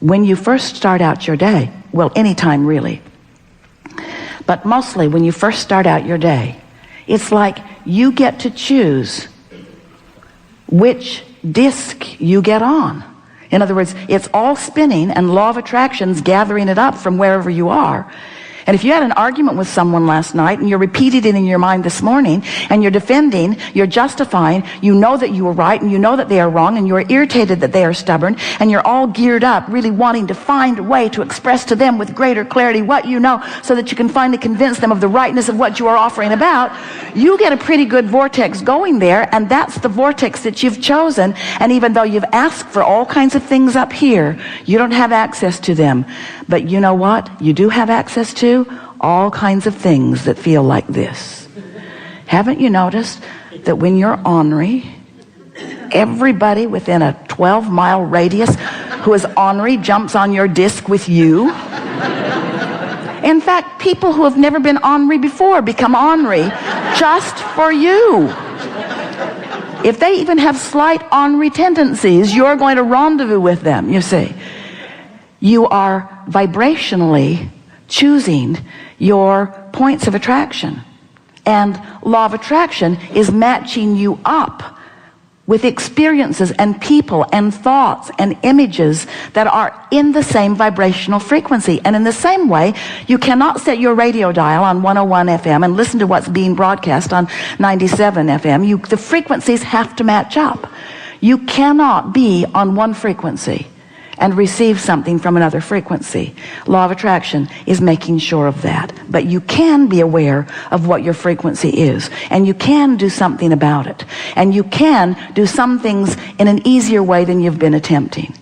when you first start out your day, well, anytime really, but mostly when you first start out your day, it's like you get to choose which disc you get on. In other words, it's all spinning, and law of attraction's gathering it up from wherever you are. And if you had an argument with someone last night and you're repeating it in your mind this morning, and you're defending, you're justifying, you know that you were right and you know that they are wrong, and you're irritated that they are stubborn, and you're all geared up really wanting to find a way to express to them with greater clarity what you know, so that you can finally convince them of the rightness of what you are offering about, you get a pretty good vortex going there, and that's the vortex that you've chosen. And even though you've asked for all kinds of things up here, you don't have access to them. But you know what you do have access to? All kinds of things that feel like this. Haven't you noticed that when you're ornery, everybody within a 12-mile radius who is ornery jumps on your disc with you? In fact, people who have never been ornery before become ornery just for you. If they even have slight ornery tendencies, you're going to rendezvous with them, you see. You are vibrationally choosing your points of attraction, and law of attraction is matching you up with experiences and people and thoughts and images that are in the same vibrational frequency. And in the same way, you cannot set your radio dial on 101 FM and listen to what's being broadcast on 97 FM. The frequencies have to match up. You cannot be on one frequency and receive something from another frequency. Law of attraction is making sure of that. But you can be aware of what your frequency is, and you can do something about it, and you can do some things in an easier way than you've been attempting.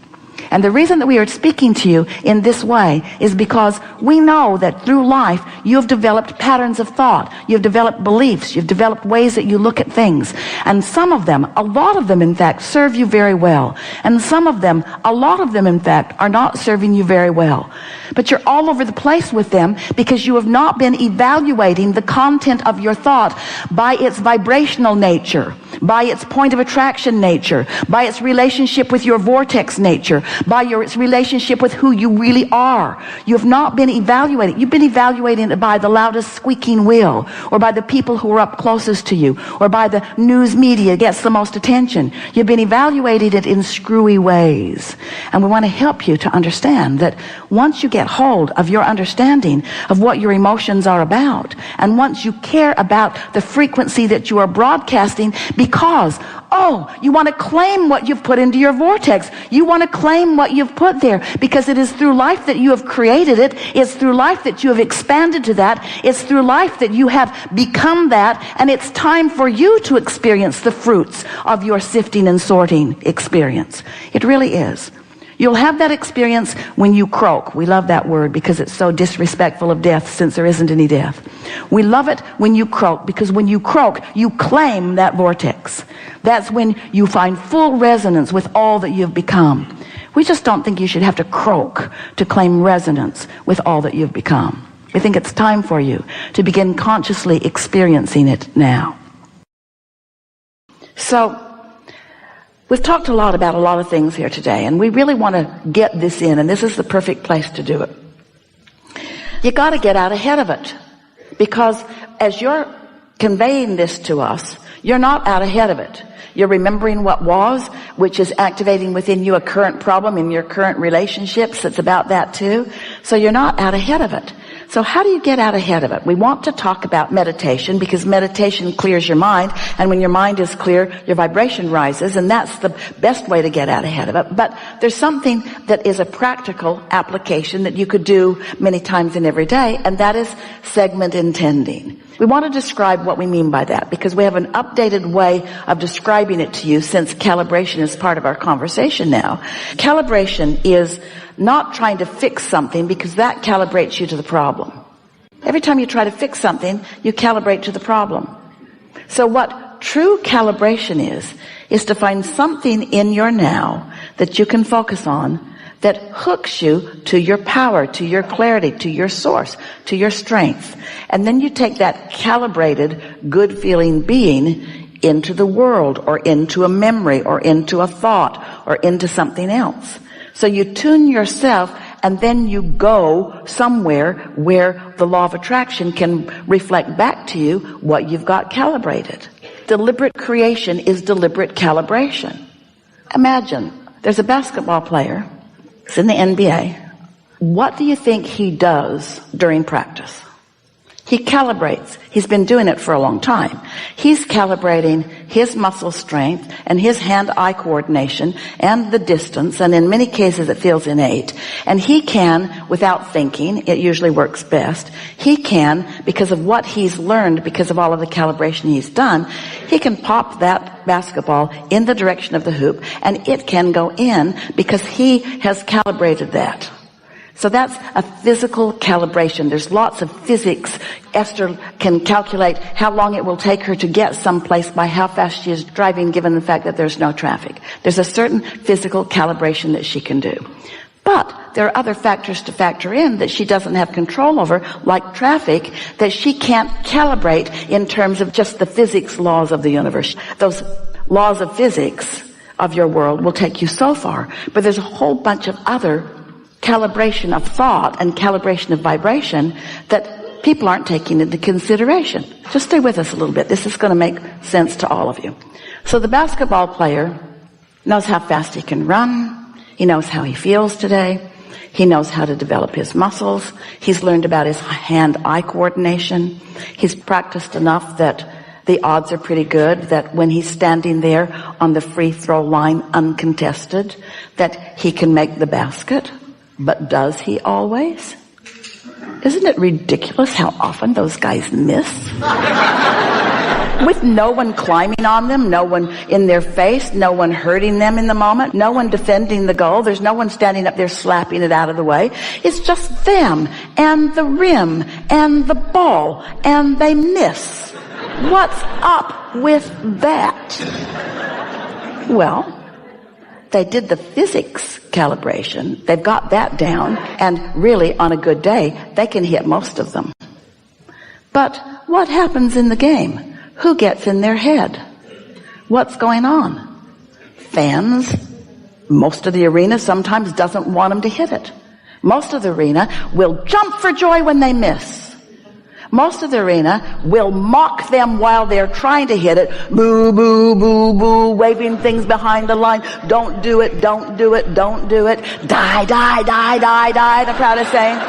And the reason that we are speaking to you in this way is because we know that through life you have developed patterns of thought, you've developed beliefs, you've developed ways that you look at things, and some of them, a lot of them in fact, serve you very well, and some of them, a lot of them in fact, are not serving you very well. But you're all over the place with them because you have not been evaluating the content of your thought by its vibrational nature, by its point of attraction nature, by its relationship with your vortex nature, by its relationship with who you really are. You have not been evaluating. You've been evaluating it by the loudest squeaking wheel, or by the people who are up closest to you, or by the news media gets the most attention. You've been evaluating it in screwy ways. And we want to help you to understand that once you get hold of your understanding of what your emotions are about, and once you care about the frequency that you are broadcasting, because you want to claim what you've put into your vortex. You want to claim what you've put there, because it is through life that you have created it. It's through life that you have expanded to that. It's through life that you have become that, and it's time for you to experience the fruits of your sifting and sorting experience. It really is. You'll have that experience when you croak. We love that word because it's so disrespectful of death, since there isn't any death. We love it when you croak, because when you croak, you claim that vortex. That's when you find full resonance with all that you've become. We just don't think you should have to croak to claim resonance with all that you've become. We think it's time for you to begin consciously experiencing it now. So, we've talked a lot about a lot of things here today, and we really want to get this in, and this is the perfect place to do it. You got to get out ahead of it, because as you're conveying this to us, you're not out ahead of it. You're remembering what was, which is activating within you a current problem in your current relationships. That's about that too. So you're not out ahead of it. So how do you get out ahead of it? We want to talk about meditation, because meditation clears your mind, and when your mind is clear, your vibration rises, and that's the best way to get out ahead of it. But there's something that is a practical application that you could do many times in every day, and that is segment intending. We want to describe what we mean by that, because we have an updated way of describing it to you, since calibration is part of our conversation now. Calibration is not trying to fix something, because that calibrates you to the problem. Every time you try to fix something, you calibrate to the problem. So what true calibration is to find something in your now that you can focus on that hooks you to your power, to your clarity, to your source, to your strength. And then you take that calibrated, good feeling being into the world, or into a memory, or into a thought, or into something else. So you tune yourself, and then you go somewhere where the law of attraction can reflect back to you what you've got calibrated. Deliberate creation is deliberate calibration. Imagine there's a basketball player. It's in the NBA. What do you think he does during practice? He calibrates. He's been doing it for a long time. He's calibrating his muscle strength and his hand-eye coordination and the distance, and in many cases it feels innate. And he can, without thinking, it usually works best, he can, because of what he's learned, because of all of the calibration he's done, he can pop that basketball in the direction of the hoop, and it can go in because he has calibrated that. So that's a physical calibration. There's lots of physics. Esther can calculate how long it will take her to get someplace by how fast she is driving, given the fact that there's no traffic. There's a certain physical calibration that she can do. But there are other factors to factor in that she doesn't have control over, like traffic, that she can't calibrate in terms of just the physics laws of the universe. Those laws of physics of your world will take you so far. But there's a whole bunch of other calibration of thought and calibration of vibration that people aren't taking into consideration. Just stay with us a little bit. This is going to make sense to all of you. So the basketball player knows how fast he can run. He knows how he feels today. He knows how to develop his muscles. He's learned about his hand-eye coordination. He's practiced enough that the odds are pretty good that when he's standing there on the free throw line uncontested, that he can make the basket. But does he always? Isn't it ridiculous how often those guys miss? With no one climbing on them, no one in their face, no one hurting them in the moment, no one defending the goal. There's no one standing up there slapping it out of the way. It's just them and the rim and the ball, and they miss. What's up with that? Well, they did the physics calibration. They've got that down, and really, on a good day, they can hit most of them. But what happens in the game? Who gets in their head? What's going on? Fans, most of the arena sometimes doesn't want them to hit it. Most of the arena will jump for joy when they miss. Most of the arena will mock them while they're trying to hit it. Boo, boo, boo, boo, waving things behind the line. Don't do it, don't do it, don't do it. Die, die, die, die, die, the crowd is saying.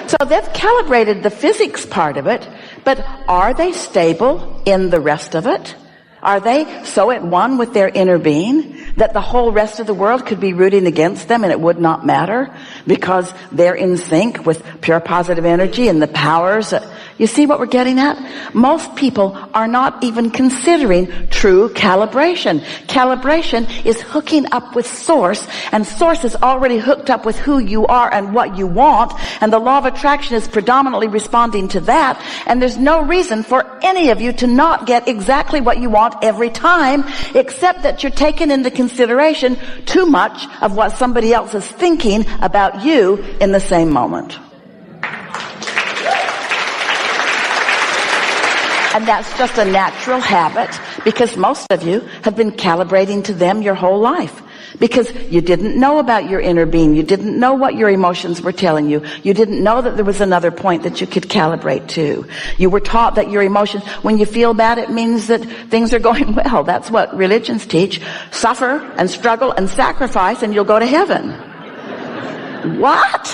So they've calibrated the physics part of it, but are they stable in the rest of it? Are they so at one with their inner being that the whole rest of the world could be rooting against them and it would not matter because they're in sync with pure positive energy and the powers? You see what we're getting at? Most people are not even considering true calibration. Calibration is hooking up with source, and source is already hooked up with who you are and what you want, and the law of attraction is predominantly responding to that, and there's no reason for any of you to not get exactly what you want every time, except that you're taking into consideration too much of what somebody else is thinking about you in the same moment. And that's just a natural habit, because most of you have been calibrating to them your whole life. Because you didn't know about your inner being. You didn't know what your emotions were telling you. You didn't know that there was another point that you could calibrate to. You were taught that your emotions, when you feel bad, it means that things are going well. That's what religions teach. Suffer and struggle and sacrifice and you'll go to heaven. What?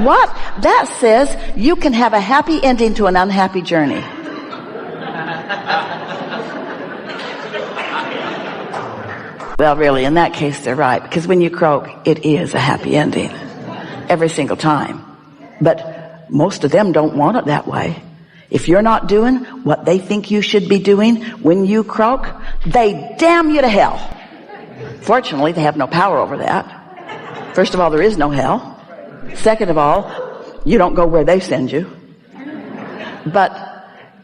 What? That says you can have a happy ending to an unhappy journey. Well, really, in that case, they're right. Because when you croak, it is a happy ending. Every single time. But most of them don't want it that way. If you're not doing what they think you should be doing when you croak, they damn you to hell. Fortunately, they have no power over that. First of all, there is no hell. Second of all, you don't go where they send you. But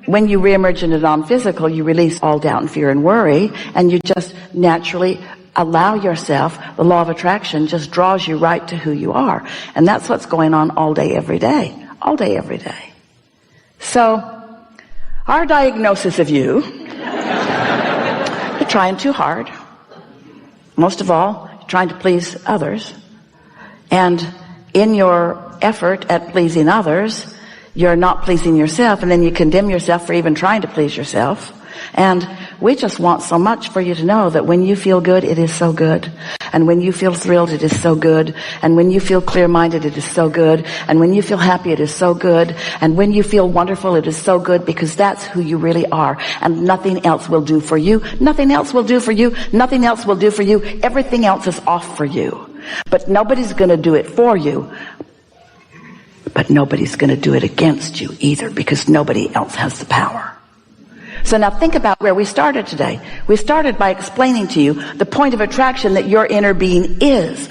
when you reemerge in a non-physical, you release all doubt and fear and worry, and you just naturally allow yourself, the law of attraction just draws you right to who you are. And that's what's going on all day, every day. All day, every day. So, our diagnosis of you, you're trying too hard. most of all, trying to please others. And in your effort at pleasing others, you're not pleasing yourself, and then you condemn yourself for even trying to please yourself. And we just want so much for you to know that when you feel good, it is so good. And when you feel thrilled, it is so good. And when you feel clear-minded, it is so good. And when you feel happy, it is so good. And when you feel wonderful, it is so good, because that's who you really are. And nothing else will do for you. Nothing else will do for you. Nothing else will do for you. Everything else is off for you. But nobody's going to do it for you. But nobody's going to do it against you either, because nobody else has the power. So now think about where we started today. We started by explaining to you the point of attraction that your inner being is.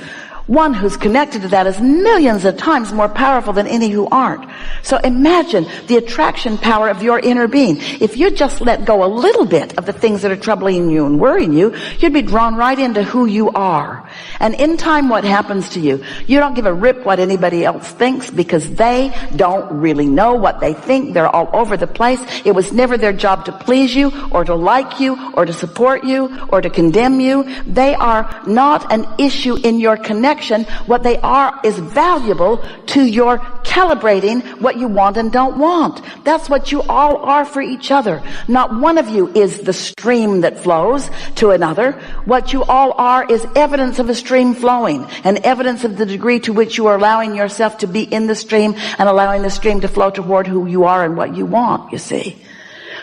One who's connected to that is millions of times more powerful than any who aren't. So imagine the attraction power of your inner being. If you just let go a little bit of the things that are troubling you and worrying you, you'd be drawn right into who you are. And in time, what happens to you? You don't give a rip what anybody else thinks, because they don't really know what they think. They're all over the place. It was never their job to please you or to like you or to support you or to condemn you. They are not an issue in your connection. What they are is valuable to your calibrating what you want and don't want. That's what you all are for each other. Not one of you is the stream that flows to another. What you all are is evidence of a stream flowing, and evidence of the degree to which you are allowing yourself to be in the stream and allowing the stream to flow toward who you are and what you want, you see.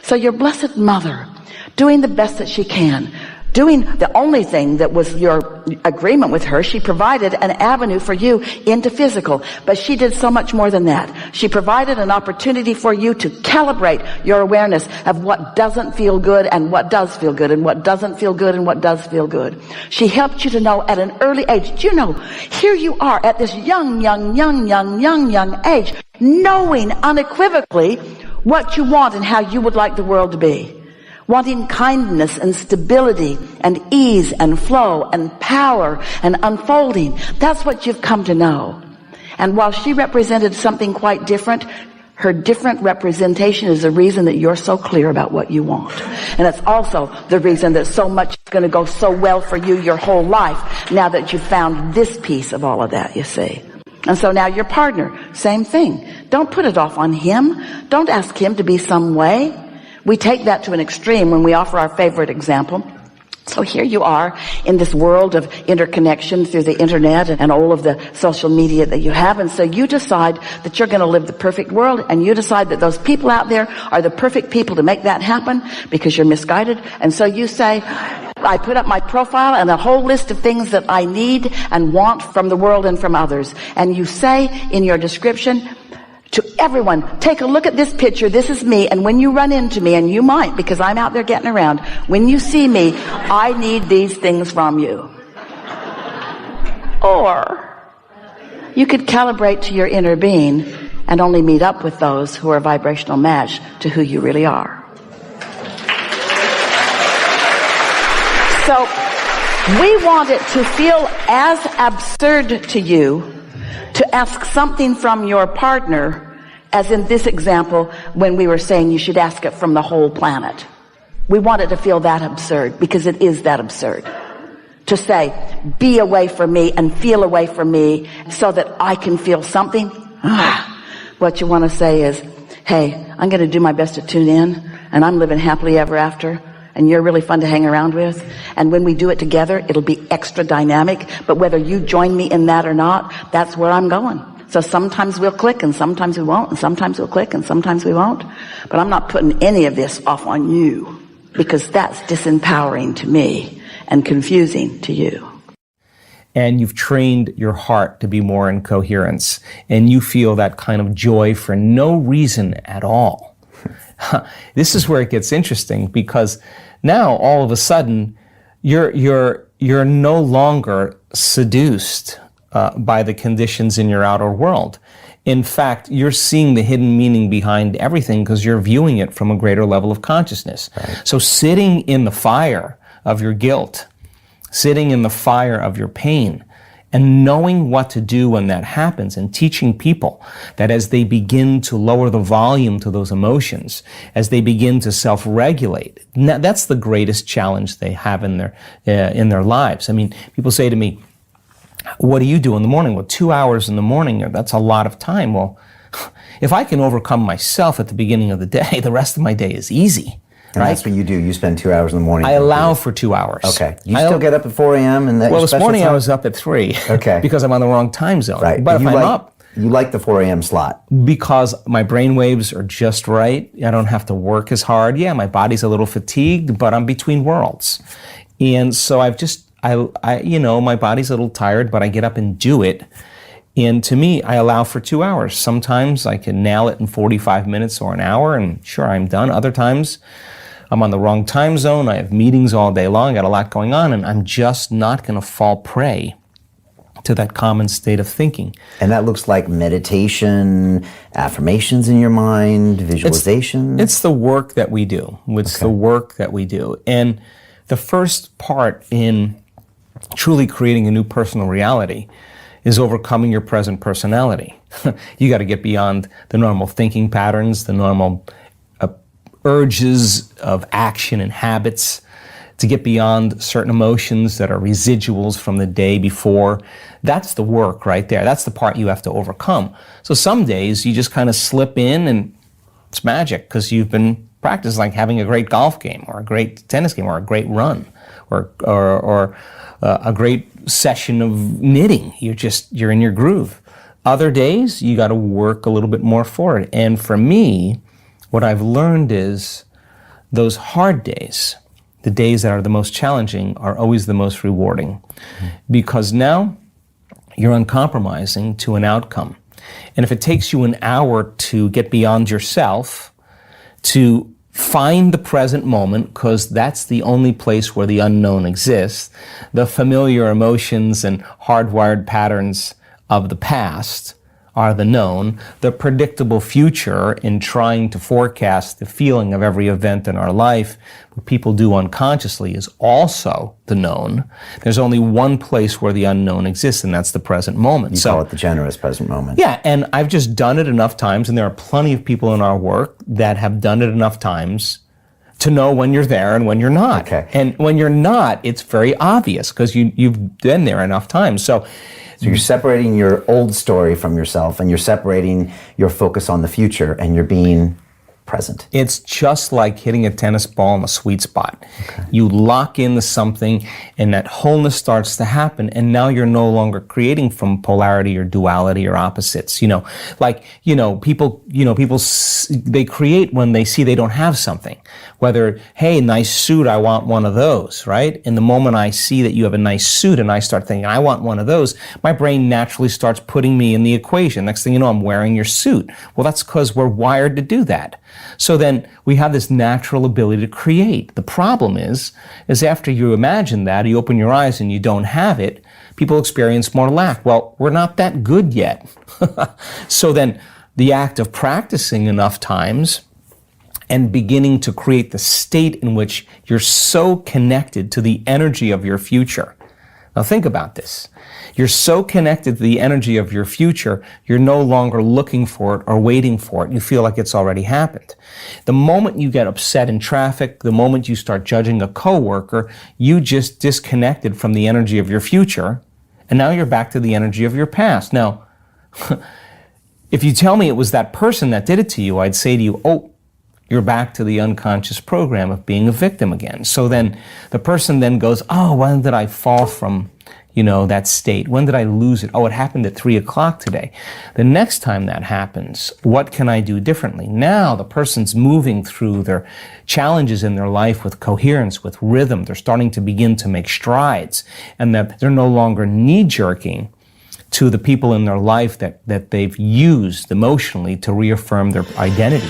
So your Blessed Mother, doing the best that she can, doing the only thing that was your agreement with her, she provided an avenue for you into physical. But she did so much more than that. She provided an opportunity for you to calibrate your awareness of what doesn't feel good and what does feel good, and what doesn't feel good and what does feel good. She helped you to know at an early age. Do you know, here you are at this young age, knowing unequivocally what you want and how you would like the world to be. Wanting kindness and stability and ease and flow and power and unfolding. That's what you've come to know. And while she represented something quite different, her different representation is the reason that you're so clear about what you want. And it's also the reason that so much is going to go so well for you your whole life, now that you've found this piece of all of that, you see. And so now your partner, same thing. Don't put it off on him. Don't ask him to be some way. We take that to an extreme when we offer our favorite example. So here you are in this world of interconnection through the internet and all of the social media that you have. And so you decide that you're going to live the perfect world, and you decide that those people out there are the perfect people to make that happen, because you're misguided. And so you say, I put up my profile and a whole list of things that I need and want from the world and from others. And you say in your description to everyone, take a look at this picture, this is me, and when you run into me, and you might, because I'm out there getting around, when you see me, I need these things from you. Or you could calibrate to your inner being and only meet up with those who are a vibrational match to who you really are. So we want it to feel as absurd to you to ask something from your partner as in this example when we were saying you should ask it from the whole planet. We want it to feel that absurd, because it is that absurd. To say, be away from me and feel away from me so that I can feel something. What you want to say is, hey, I'm going to do my best to tune in, and I'm living happily ever after, and you're really fun to hang around with. And when we do it together, it'll be extra dynamic. But whether you join me in that or not, that's where I'm going. So sometimes we'll click and sometimes we won't, and sometimes we'll click and sometimes we won't. But I'm not putting any of this off on you, because that's disempowering to me and confusing to you. And you've trained your heart to be more in coherence, and you feel that kind of joy for no reason at all. This is where it gets interesting, because now all of a sudden you're no longer seduced by the conditions in your outer world. In fact, you're seeing the hidden meaning behind everything, because you're viewing it from a greater level of consciousness. Right. So sitting in the fire of your guilt, sitting in the fire of your pain, And knowing what to do when that happens, and teaching people that as they begin to lower the volume to those emotions, as they begin to self-regulate, that's the greatest challenge they have in their lives. I mean, people say to me, what do you do in the morning? Well, 2 hours in the morning, that's a lot of time. Well, if I can overcome myself at the beginning of the day, the rest of my day is easy. And right? that's what you do. You spend 2 hours in the morning. I allow for 2 hours. Okay. You still get up at 4 a.m. and that. Well, this morning I was up at 3. Okay. Because I'm on the wrong time zone. Right. But if I'm up, you like the 4 a.m. slot because my brain waves are just right. I don't have to work as hard. Yeah, my body's a little fatigued, but I'm between worlds, and so my body's a little tired, but I get up and do it. And to me, I allow for 2 hours. Sometimes I can nail it in 45 minutes or an hour, and sure, I'm done. Other times, I'm on the wrong time zone. I have meetings all day long. I got a lot going on, and I'm just not going to fall prey to that common state of thinking. And that looks like meditation, affirmations in your mind, visualization. It's the work that we do. It's the work that we do. And the first part in truly creating a new personal reality is overcoming your present personality. You got to get beyond the normal thinking patterns, the normal urges of action and habits, to get beyond certain emotions that are residuals from the day before. That's the work right there. That's the part you have to overcome. So some days you just kind of slip in and it's magic because you've been practicing, like having a great golf game or a great tennis game or a great run or a great session of knitting. You're in your groove. Other days you got to work a little bit more for it. And for me, what I've learned is those hard days, the days that are the most challenging, are always the most rewarding, because now you're uncompromising to an outcome. And if it takes you an hour to get beyond yourself, to find the present moment, because that's the only place where the unknown exists, the familiar emotions and hardwired patterns of the past are the known, the predictable future in trying to forecast the feeling of every event in our life, what people do unconsciously, is also the known. There's only one place where the unknown exists, and that's the present moment. You call it the generous present moment. Yeah, and I've just done it enough times, and there are plenty of people in our work that have done it enough times to know when you're there and when you're not. Okay. And when you're not, it's very obvious because you've been there enough times. So you're separating your old story from yourself, and you're separating your focus on the future, and you're being present. It's just like hitting a tennis ball in a sweet spot. Okay. You lock into something, and that wholeness starts to happen, and now you're no longer creating from polarity or duality or opposites. People they create when they see they don't have something. Whether, hey, nice suit, I want one of those, right? And the moment I see that you have a nice suit and I start thinking, I want one of those, my brain naturally starts putting me in the equation. Next thing you know, I'm wearing your suit. Well, that's because we're wired to do that. So then we have this natural ability to create. The problem is after you imagine that, you open your eyes and you don't have it, people experience more lack. Well, we're not that good yet. So then the act of practicing enough times and beginning to create the state in which you're so connected to the energy of your future. Now think about this. You're so connected to the energy of your future, you're no longer looking for it or waiting for it. You feel like it's already happened. The moment you get upset in traffic, the moment you start judging a coworker, you just disconnected from the energy of your future, and now you're back to the energy of your past. Now, if you tell me it was that person that did it to you, I'd say to you, oh, you're back to the unconscious program of being a victim again. So then the person then goes, oh, when did I fall from, that state? When did I lose it? Oh, it happened at 3 o'clock today. The next time that happens, what can I do differently? Now the person's moving through their challenges in their life with coherence, with rhythm. They're starting to begin to make strides, and that they're no longer knee-jerking to the people in their life that they've used emotionally to reaffirm their identity.